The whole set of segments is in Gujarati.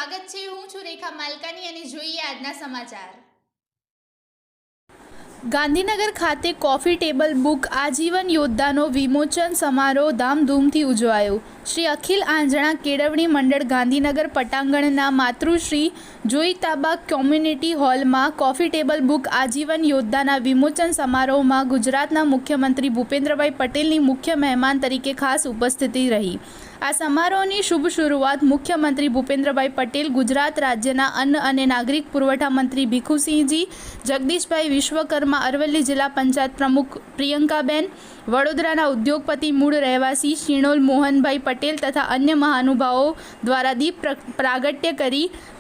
સ્વાગત છે। હું છું રેખા માલકાની અને જોઈએ આજના સમાચાર। ગાંધીનગર ખાતે કોફી ટેબલ બુક આજીવન યોદ્ધાનો વિમોચન સમારોહ ધામધૂમથી ઉજવાયો। શ્રી અખિલ આંજણા કેળવણી મંડળ ગાંધીનગર પટાંગણના માતૃશ્રી જોઈતાબા કોમ્યુનિટી હોલમાં કોફી ટેબલ બુક આજીવન યોદ્ધાના વિમોચન સમારોહમાં ગુજરાતના મુખ્યમંત્રી ભૂપેન્દ્રભાઈ પટેલની મુખ્ય મહેમાન તરીકે ખાસ ઉપસ્થિતિ રહી। આ સમારોહની શુભ શરૂઆત મુખ્યમંત્રી ભૂપેન્દ્રભાઈ પટેલ, ગુજરાત રાજ્યના અન્ન અને નાગરિક પુરવઠા મંત્રી ભીખુસિંહજી, જગદીશભાઈ વિશ્વકર્મા, અરવલ્લી જિલ્લા પંચાયત પ્રમુખ પ્રિયંકાબેન, વડોદરાના ઉદ્યોગપતિ મૂળ રહેવાસી શિણોલ મોહનભાઈ પટેલ તથા અન્ય મહાનુભાવો દ્વારા દીપ પ્રાગટ્ય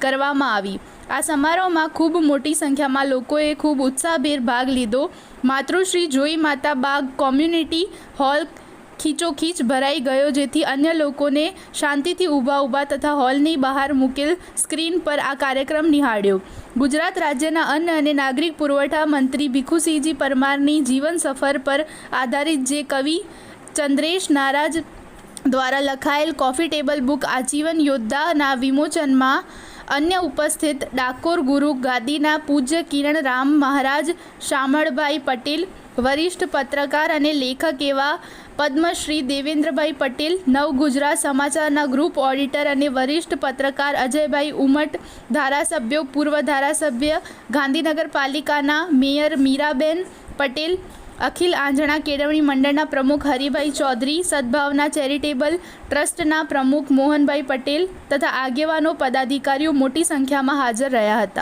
કરવામાં આવી। આ સમારોહમાં ખૂબ મોટી સંખ્યામાં લોકોએ ખૂબ ઉત્સાહભેર ભાગ લીધો। માતૃશ્રી જોઈ માતા બાગ કોમ્યુનિટી હોલ ખીચોખીચ ભરાઈ ગયો, જેથી અન્ય લોકોને શાંતિથી ઊભા તથા હોલની બહાર મૂકેલ સ્ક્રીન પર આ કાર્યક્રમ નિહાળ્યો। ગુજરાત રાજ્યના અન્ન અને નાગરિક પુરવઠા મંત્રી ભીખુસિંહજી પરમારની જીવન સફર પર આધારિત જે કવિ ચંદ્રેશ નારાજ દ્વારા લખાયેલ કોફી ટેબલ બુક આજીવન યોદ્ધાના વિમોચનમાં અન્ય ઉપસ્થિત ડાકોર ગુરુ ગાદીના પૂજ્ય કિરણ રામ મહારાજ શામળભાઈ પટેલ, વરિષ્ઠ પત્રકાર અને લેખક એવા પદ્મશ્રી દેવેન્દ્રભાઈ પટેલ, નવ ગુજરાત સમાચારના ગ્રુપ ઓડિટર અને વરિષ્ઠ પત્રકાર અજયભાઈ ઉમટ, ધારાસભ્યો, પૂર્વ ધારાસભ્ય, ગાંધીનગર પાલિકાના મેયર મીરાબેન પટેલ, અખિલ આંજણા કેળવણી મંડળના પ્રમુખ હરિભાઈ ચૌધરી, સદભાવના ચેરિટેબલ ટ્રસ્ટના પ્રમુખ મોહનભાઈ પટેલ તથા આગેવાનો પદાધિકારીઓ મોટી સંખ્યામાં હાજર રહ્યા હતા।